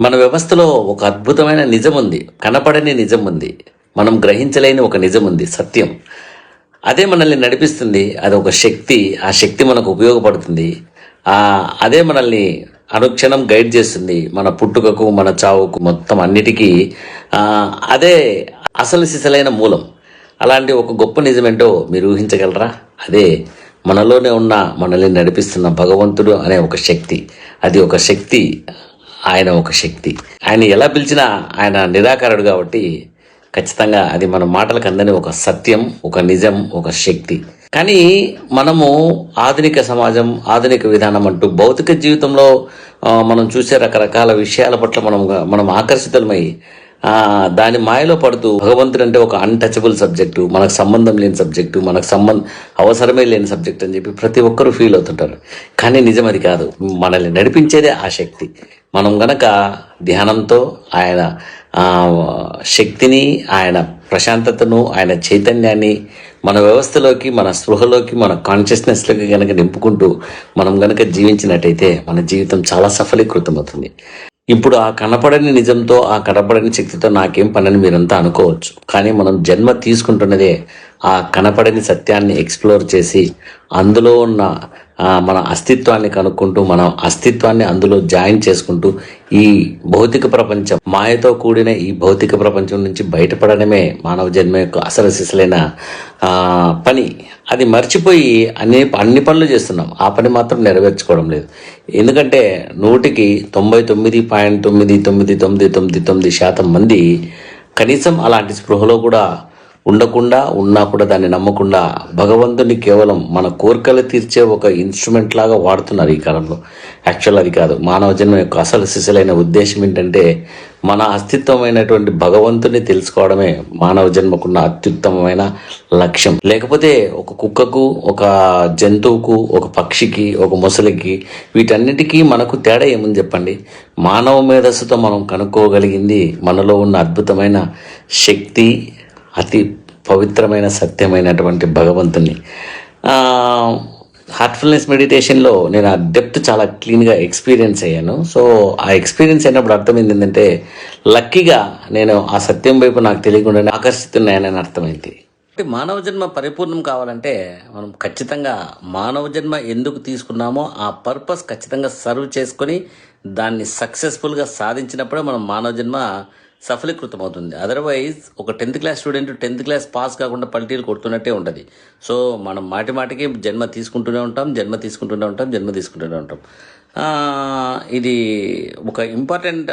మన వ్యవస్థలో ఒక అద్భుతమైన నిజం ఉంది, కనపడని నిజం ఉంది, మనం గ్రహించలేని ఒక నిజం ఉంది, సత్యం. అదే మనల్ని నడిపిస్తుంది, అది ఒక శక్తి. ఆ శక్తి మనకు ఉపయోగపడుతుంది. అదే మనల్ని అనుక్షణం గైడ్ చేస్తుంది, మన పుట్టుకకు మన చావుకు మొత్తం అన్నిటికీ. అదే అసలు సిసలైన మూలం. అలాంటి ఒక గొప్ప నిజమేంటో మీరు ఊహించగలరా? అదే మనలోనే ఉన్న మనల్ని నడిపిస్తున్న భగవంతుడు అనే ఒక శక్తి. అది ఒక శక్తి, ఆయన ఒక శక్తి. ఆయన ఎలా పిలిచినా ఆయన నిరాకారుడు కాబట్టి ఖచ్చితంగా అది మన మాటలకు అందని ఒక సత్యం, ఒక నిజం, ఒక శక్తి. కానీ మనము ఆధునిక సమాజం, ఆధునిక విధానం అంటూ భౌతిక జీవితంలో మనం చూసే రకరకాల విషయాల పట్ల మనం ఆకర్షితులమై దాని మాయలో పడుతూ భగవంతుడు అంటే ఒక అన్టచబుల్ సబ్జెక్టు, మనకు సంబంధం లేని సబ్జెక్టు, అవసరమే లేని సబ్జెక్ట్ అని చెప్పి ప్రతి ఒక్కరూ ఫీల్ అవుతుంటారు. కానీ నిజం అది కాదు. మనల్ని నడిపించేదే ఆ శక్తి. మనం గనక ధ్యానంతో ఆయన శక్తిని, ఆయన ప్రశాంతతను, ఆయన చైతన్యాన్ని మన వ్యవస్థలోకి, మన స్పృహలోకి, మన కాన్షియస్నెస్లోకి గనక నింపుకుంటూ మనం గనక జీవించినట్టయితే మన జీవితం చాలా సఫలీకృతం అవుతుంది. ఇప్పుడు ఆ కనపడని నిజంతో, ఆ కనపడని శక్తితో నాకేం పనని మీరంతా అనుకోవచ్చు. కానీ మనం జన్మ తీసుకుంటున్నదే ఆ కనపడని సత్యాన్ని ఎక్స్ప్లోర్ చేసి అందులో ఉన్న మన అస్తిత్వాన్ని కనుక్కుంటూ, మన అస్తిత్వాన్ని అందులో జాయిన్ చేసుకుంటూ ఈ భౌతిక ప్రపంచం, మాయతో కూడిన ఈ భౌతిక ప్రపంచం నుంచి బయటపడడమే మానవ జన్మ యొక్క అసలు సిసలైన పని. అది మర్చిపోయి అన్ని పనులు చేస్తున్నాం, ఆ పని మాత్రం నెరవేర్చుకోవడం లేదు. ఎందుకంటే 100కి 99.999999% మంది కనీసం అలాంటి స్పృహలో కూడా ఉండకుండా, ఉన్నా కూడా దాన్ని నమ్మకుండా భగవంతుని కేవలం మన కోరికలు తీర్చే ఒక ఇన్స్ట్రుమెంట్ లాగా వాడుతున్నారు ఈ కాలంలో. యాక్చువల్ అది కాదు. మానవ జన్మ యొక్క అసలు సిసలైన ఉద్దేశం ఏంటంటే మన అస్తిత్వమైనటువంటి భగవంతుని తెలుసుకోవడమే మానవ జన్మకున్న అత్యుత్తమమైన లక్ష్యం. లేకపోతే ఒక కుక్కకు, ఒక జంతువుకు, ఒక పక్షికి, ఒక మొసలికి, వీటన్నిటికీ మనకు తేడా ఏముంది చెప్పండి? మానవ మేధస్సుతో మనం కనుక్కోగలిగింది మనలో ఉన్న అద్భుతమైన శక్తి, అతి పవిత్రమైన సత్యమైనటువంటి భగవంతుని. హార్ట్ఫుల్నెస్ మెడిటేషన్లో నేను ఆ డెప్త్ చాలా క్లీన్గా ఎక్స్పీరియన్స్ అయ్యాను. సో ఆ ఎక్స్పీరియన్స్ అయినప్పుడు అర్థమైంది ఏంటంటే, లక్కీగా నేను ఆ సత్యం వైపు నాకు తెలియకుండానే ఆకర్షితున్నాయని అర్థమైంది. మానవ జన్మ పరిపూర్ణం కావాలంటే మనం ఖచ్చితంగా మానవ జన్మ ఎందుకు తీసుకున్నామో ఆ పర్పస్ ఖచ్చితంగా సర్వ్ చేసుకొని దాన్ని సక్సెస్ఫుల్గా సాధించినప్పుడే మనం మానవ జన్మ సఫలీకృతం అవుతుంది. అదర్వైజ్ ఒక 10th class student 10th class pass కాకుండా పల్టీలు కొడుతున్నట్టే ఉంటుంది. సో మనం మాటికి జన్మ తీసుకుంటూనే ఉంటాం. ఇది ఒక ఇంపార్టెంట్